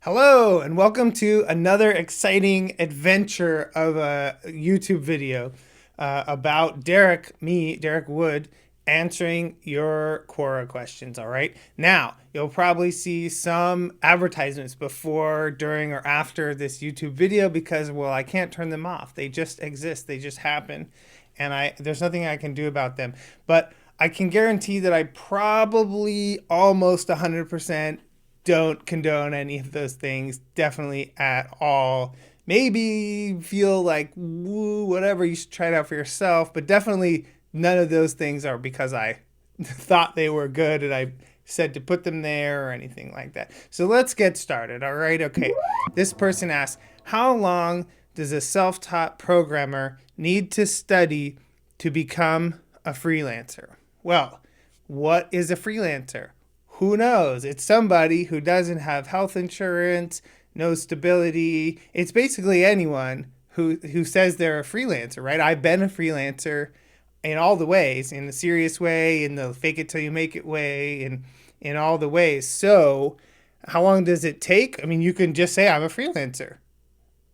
Hello, and welcome to another exciting adventure of a YouTube video about Derek Wood, answering your Quora questions. All right. Now, you'll probably see some advertisements before, during, or after this YouTube video because, well, I can't turn them off. They just exist, they just happen, and there's nothing I can do about them. But I can guarantee that I probably almost 100% don't condone any of those things, definitely at all. Maybe feel like, woo, whatever, you should try it out for yourself, but definitely none of those things are because I thought they were good and I said to put them there or anything like that. So let's get started, all right? Okay, this person asks, how long does a self-taught programmer need to study to become a freelancer? Well, what is a freelancer? Who knows? It's somebody who doesn't have health insurance, no stability. It's basically anyone who says they're a freelancer, right? I've been a freelancer in all the ways, in the serious way, in the fake it till you make it way, in all the ways. So how long does it take? I mean, you can just say I'm a freelancer,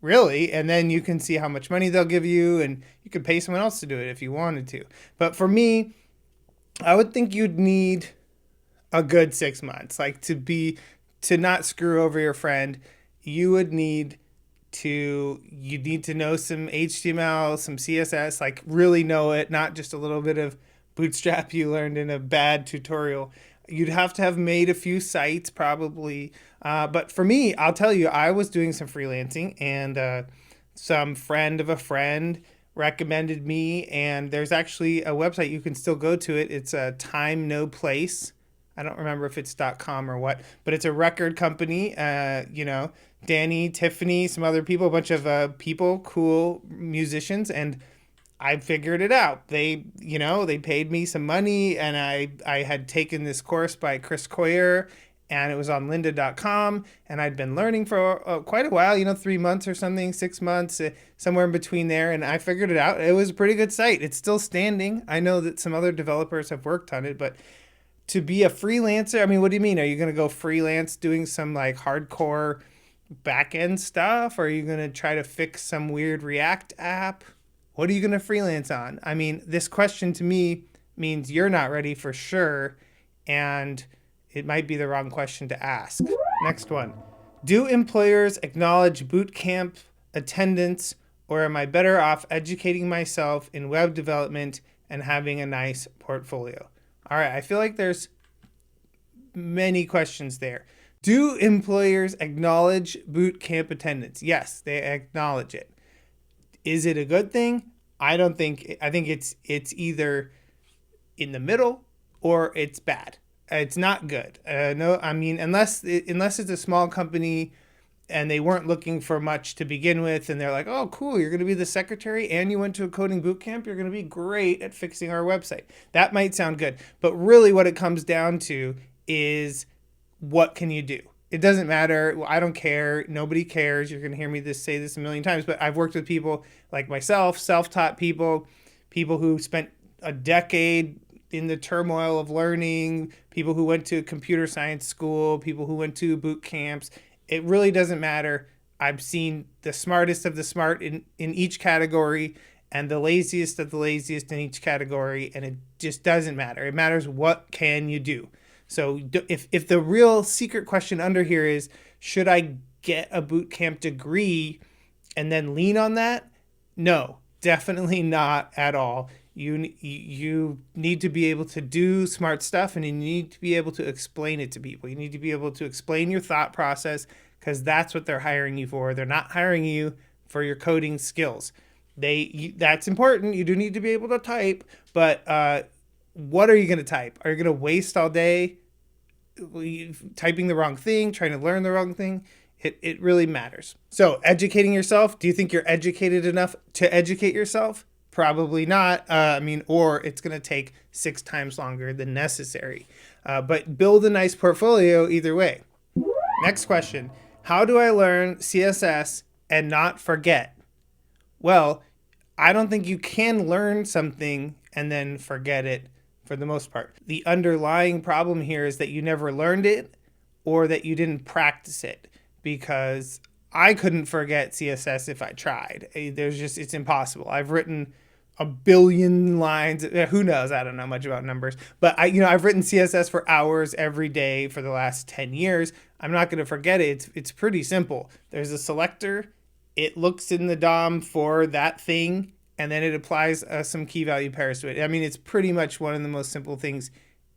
really, and then you can see how much money they'll give you, and you could pay someone else to do it if you wanted to. But for me, I would think you'd need a good 6 months, like to not screw over your friend. You need to know some HTML, some CSS, like really know it, not just a little bit of bootstrap you learned in a bad tutorial. You'd have to have made a few sites probably. But for me, I'll tell you, I was doing some freelancing, and some friend of a friend recommended me, and there's actually a website you can still go to it. It's a Time No Place. I don't remember if it's .com or what, but it's a record company. Danny, Tiffany, some other people, a bunch of people, cool musicians, and I figured it out. They paid me some money, and I had taken this course by Chris Coyer, and it was on lynda.com, and I'd been learning for quite a while, 3 months or something, 6 months, somewhere in between there, and I figured it out. It was a pretty good site. It's still standing. I know that some other developers have worked on it, but to be a freelancer, I mean, what do you mean? Are you going to go freelance doing some like hardcore back end stuff? Or are you going to try to fix some weird React app? What are you going to freelance on? I mean, this question to me means you're not ready for sure, and it might be the wrong question to ask. Next one. Do employers acknowledge boot camp attendance, or am I better off educating myself in web development and having a nice portfolio? All right, I feel like there's many questions there. Do employers acknowledge boot camp attendance? Yes, they acknowledge it. Is it a good thing? I think it's either in the middle or it's bad. It's not good. No, I mean, unless it's a small company and they weren't looking for much to begin with, and they're like, oh, cool, you're going to be the secretary and you went to a coding boot camp, you're going to be great at fixing our website. That might sound good. But really what it comes down to is, what can you do? It doesn't matter. I don't care. Nobody cares. You're going to hear me say this a million times, but I've worked with people like myself, self-taught people who spent a decade in the turmoil of learning, people who went to computer science school, people who went to boot camps. It really doesn't matter. I've seen the smartest of the smart in each category, and the laziest of the laziest in each category, and it just doesn't matter. It matters what can you do. So if the real secret question under here is, should I get a boot camp degree and then lean on that? No, definitely not at all. You need to be able to do smart stuff, and you need to be able to explain it to people. You need to be able to explain your thought process, because that's what they're hiring you for. They're not hiring you for your coding skills. That's important. You do need to be able to type, but what are you going to type? Are you going to waste all day typing the wrong thing, trying to learn the wrong thing? It really matters. So educating yourself, do you think you're educated enough to educate yourself? Probably not. Or it's going to take 6 times longer than necessary. But build a nice portfolio either way. Next question. How do I learn CSS and not forget? Well, I don't think you can learn something and then forget it for the most part. The underlying problem here is that you never learned it, or that you didn't practice it. because I couldn't forget CSS if I tried. It's impossible. I've written a billion lines. Who knows? I don't know much about numbers, but I've written CSS for hours every day for the last 10 years. I'm not going to forget it. It's pretty simple. There's a selector. It looks in the DOM for that thing, and then it applies some key value pairs to it. I mean, it's pretty much one of the most simple things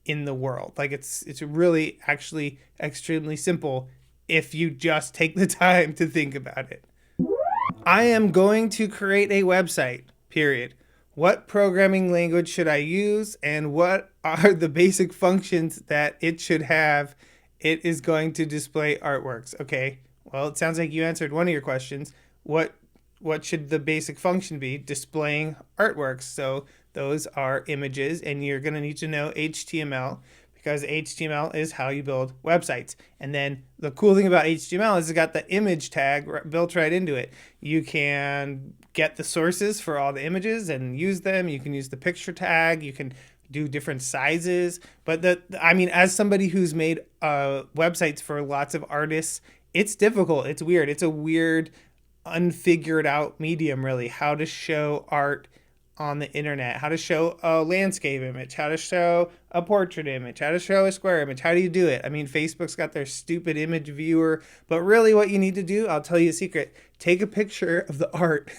in the world. Like it's really actually extremely simple if you just take the time to think about it. I am going to create a website, period. What programming language should I use, and what are the basic functions that it should have? It is going to display artworks. Okay, well, it sounds like you answered one of your questions. What should the basic function be? Displaying artworks. So those are images, and you're going to need to know HTML, because HTML is how you build websites. And then the cool thing about HTML is it's got the image tag built right into it. You can get the sources for all the images and use them. You can use the picture tag. You can do different sizes. But as somebody who's made websites for lots of artists, it's difficult. It's weird. It's a weird, unfigured out medium, really, how to show art on the internet, how to show a landscape image, how to show a portrait image, how to show a square image. How do you do it? I mean, Facebook's got their stupid image viewer, but really what you need to do, I'll tell you a secret, take a picture of the art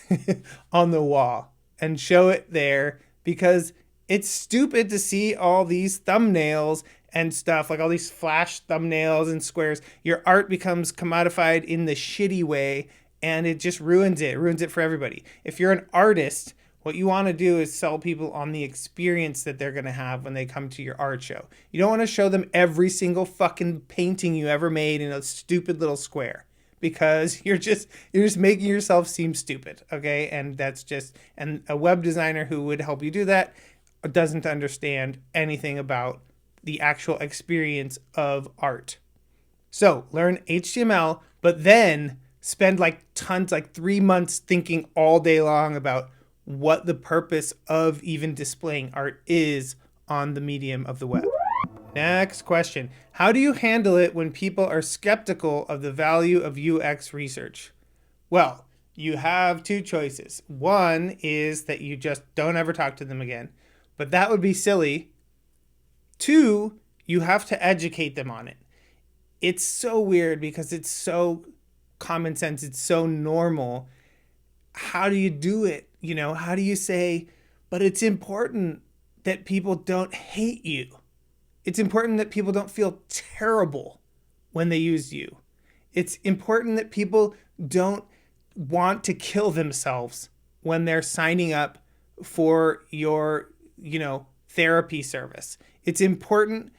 on the wall and show it there, because it's stupid to see all these thumbnails and stuff, like all these flash thumbnails and squares. Your art becomes commodified in the shitty way, and it just ruins it for everybody. If you're an artist, what you want to do is sell people on the experience that they're going to have when they come to your art show. You don't want to show them every single fucking painting you ever made in a stupid little square, because you're just making yourself seem stupid, okay? And and a web designer who would help you do that doesn't understand anything about the actual experience of art. So learn HTML, but then spend like 3 months thinking all day long about what the purpose of even displaying art is on the medium of the web. Next question. How do you handle it when people are skeptical of the value of UX research? Well, you have two choices. One is that you just don't ever talk to them again, but that would be silly. Two, you have to educate them on it. It's so weird because it's so common sense. It's so normal. How do you do it? How do you say, but it's important that people don't hate you. It's important that people don't feel terrible when they use you. It's important that people don't want to kill themselves when they're signing up for your, therapy service. It's important.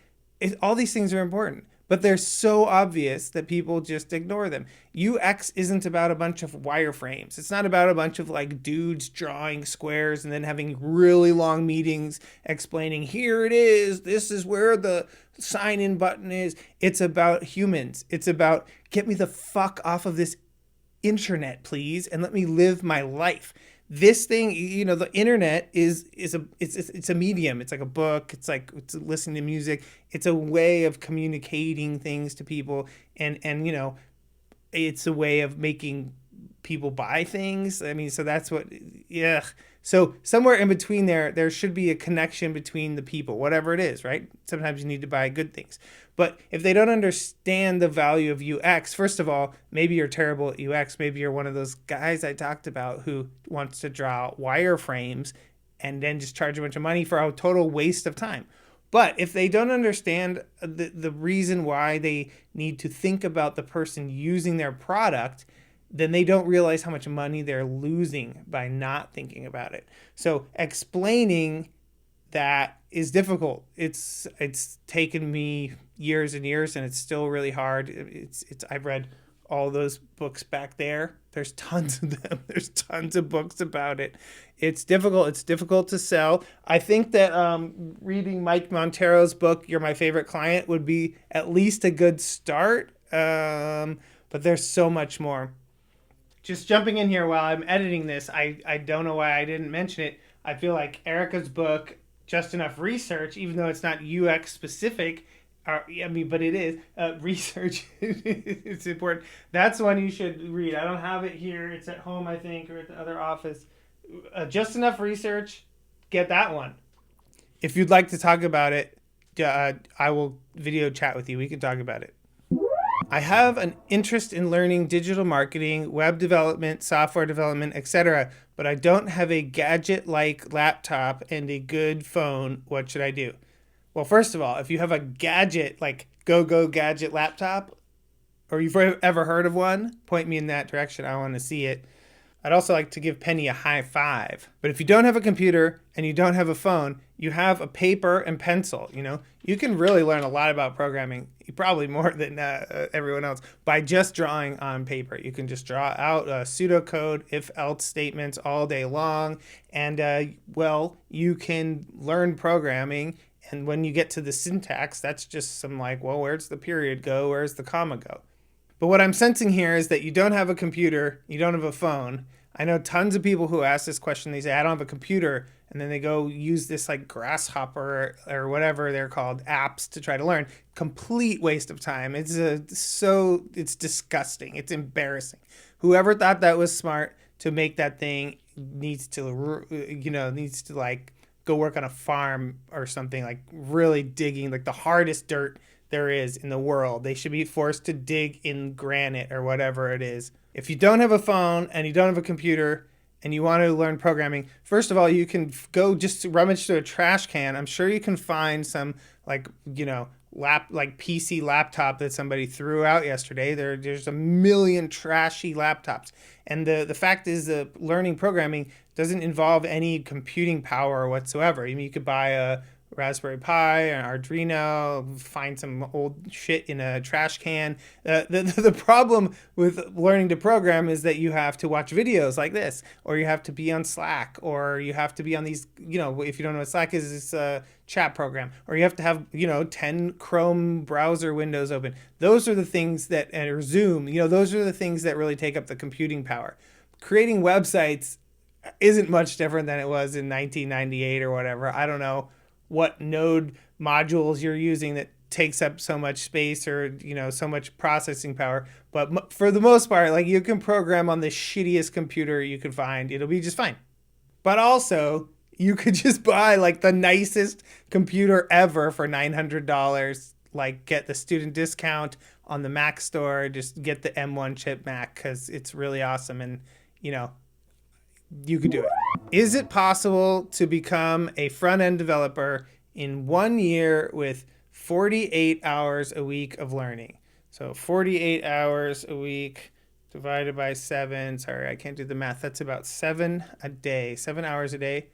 All these things are important, but they're so obvious that people just ignore them. UX isn't about a bunch of wireframes. It's not about a bunch of like dudes drawing squares and then having really long meetings explaining, here it is, this is where the sign in button is. It's about humans. It's about, get me the fuck off of this internet, please, and let me live my life. This thing, the internet is a medium. It's like a book. It's listening to music. It's a way of communicating things to people, and it's a way of making people buy things. I mean, so that's what, yeah. So somewhere in between there should be a connection between the people, whatever it is, right? Sometimes you need to buy good things. But if they don't understand the value of UX, first of all, maybe you're terrible at UX. Maybe you're one of those guys I talked about who wants to draw wireframes and then just charge a bunch of money for a total waste of time. But if they don't understand the reason why they need to think about the person using their product, then they don't realize how much money they're losing by not thinking about it. So explaining that is difficult. It's taken me years and years, and it's still really hard. I've read all those books back there. There's tons of them. There's tons of books about it. It's difficult. It's difficult to sell. I think that reading Mike Montero's book, You're My Favorite Client, would be at least a good start. But there's so much more. Just jumping in here while I'm editing this, I don't know why I didn't mention it. I feel like Erica's book, Just Enough Research, even though it's not UX specific, I mean, but it is research. It's important. That's one you should read. I don't have it here. It's at home, I think, or at the other office. Just enough research. Get that one. If you'd like to talk about it, I will video chat with you. We can talk about it. I have an interest in learning digital marketing, web development, software development, etc., but I don't have a gadget-like laptop and a good phone. What should I do? Well, first of all, if you have a gadget like Go Gadget laptop, or you've ever heard of one, point me in that direction. I want to see it. I'd also like to give Penny a high five. But if you don't have a computer and you don't have a phone, you have a paper and pencil. You can really learn a lot about programming, probably more than everyone else, by just drawing on paper. You can just draw out pseudocode, if-else statements all day long, and you can learn programming. And when you get to the syntax, that's just some where's the period go? Where's the comma go? But what I'm sensing here is that you don't have a computer, you don't have a phone. I know tons of people who ask this question. They say, I don't have a computer. And then they go use this Grasshopper or whatever they're called, apps to try to learn. Complete waste of time. It's disgusting. It's embarrassing. Whoever thought that was smart to make that thing needs to go work on a farm or something, really digging the hardest dirt there is in the world. They should be forced to dig in granite or whatever it is. If you don't have a phone and you don't have a computer and you want to learn programming, first of all, you can go just rummage through a trash can. I'm sure you can find some PC laptop that somebody threw out yesterday. There's a million trashy laptops. And the fact is that learning programming doesn't involve any computing power whatsoever. I mean, you could buy a Raspberry Pi, an Arduino, find some old shit in a trash can. The problem with learning to program is that you have to watch videos like this, or you have to be on Slack, or you have to be on these, if you don't know what Slack is, it's a chat program, or you have to have, 10 Chrome browser windows open. Those are the things that, or Zoom, those are the things that really take up the computing power. Creating websites isn't much different than it was in 1998 or whatever. I don't know what node modules you're using that takes up so much space or so much processing power, but for the most part, you can program on the shittiest computer you can find. It'll be just fine. But also, you could just buy the nicest computer ever for $900, get the student discount on the Mac store. Just get the M1 chip Mac because it's really awesome, and you could do it. Is it possible to become a front-end developer in 1 year with 48 hours a week of learning? So 48 hours a week divided by 7. Sorry, I can't do the math. That's about 7 a day, 7 hours a day.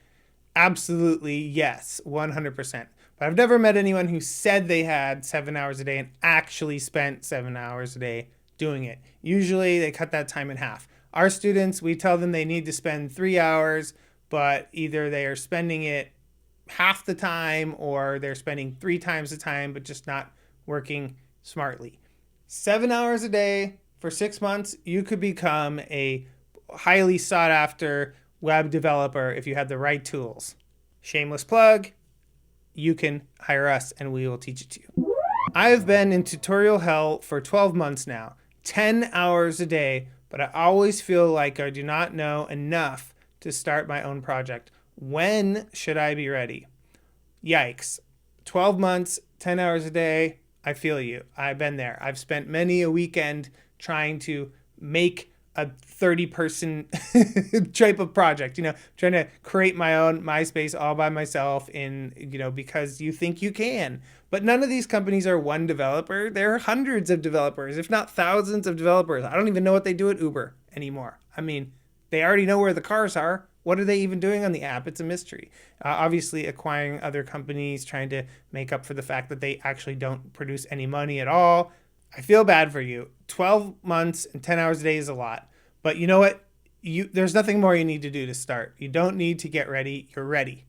Absolutely, yes, 100%. But I've never met anyone who said they had 7 hours a day and actually spent 7 hours a day doing it. Usually they cut that time in half. Our students, we tell them they need to spend 3 hours, but either they are spending it half the time or they're spending 3 times the time, but just not working smartly. 7 hours a day for 6 months, you could become a highly sought after web developer if you have the right tools. Shameless plug, you can hire us and we will teach it to you. I've been in tutorial hell for 12 months now, 10 hours a day, but I always feel like I do not know enough to start my own project. When should I be ready? Yikes. 12 months, 10 hours a day, I feel you. I've been there. I've spent many a weekend trying to make a 30-person type of project, trying to create my own MySpace all by myself because you think you can. But none of these companies are one developer. There are hundreds of developers, if not thousands of developers. I don't even know what they do at Uber anymore. I mean, they already know where the cars are. What are they even doing on the app? It's a mystery. Obviously, acquiring other companies, trying to make up for the fact that they actually don't produce any money at all. I feel bad for you. 12 months and 10 hours a day is a lot. But you know what? There's nothing more you need to do to start. You don't need to get ready. You're ready.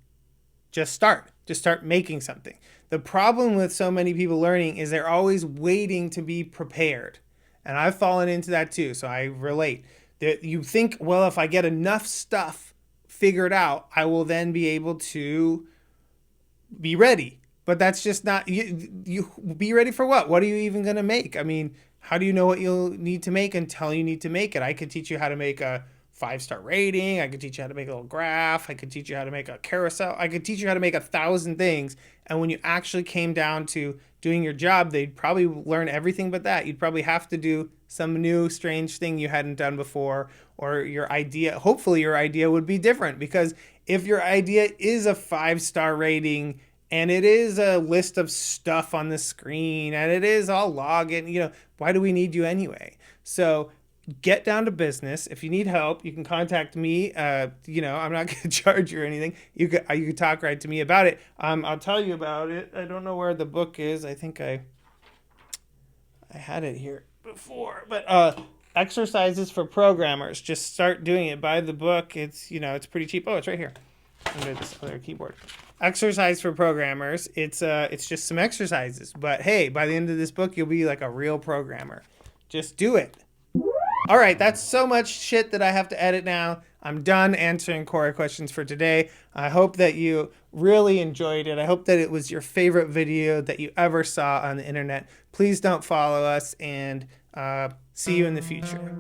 Just start. Just start making something. The problem with so many people learning is they're always waiting to be prepared. And I've fallen into that too, so I relate. You think, well, if I get enough stuff figured out, I will then be able to be ready. But that's just not you be ready for what? What are you even going to make? I mean, how do you know what you'll need to make until you need to make it? I could teach you how to make a 5-star rating. I could teach you how to make a little graph. I could teach you how to make a carousel. I could teach you how to make 1,000 things. And when you actually came down to doing your job, they'd probably learn everything but that. You'd probably have to do some new strange thing you hadn't done before, or your idea, hopefully your idea would be different, because if your idea is a 5-star rating and it is a list of stuff on the screen and it is all login, why do we need you anyway? So get down to business. If you need help, you can contact me. I'm not going to charge you or anything. You could talk right to me about it. I'll tell you about it. I don't know where the book is. I think I had it here before, but exercises for programmers. Just start doing it. Buy the book. It's pretty cheap. Oh, it's right here under this other keyboard. Exercise for programmers. It's just some exercises. But hey, by the end of this book, you'll be like a real programmer. Just do it. All right, that's so much shit that I have to edit now. I'm done answering Quora questions for today. I hope that you really enjoyed it. I hope that it was your favorite video that you ever saw on the internet. Please don't follow us, and see you in the future.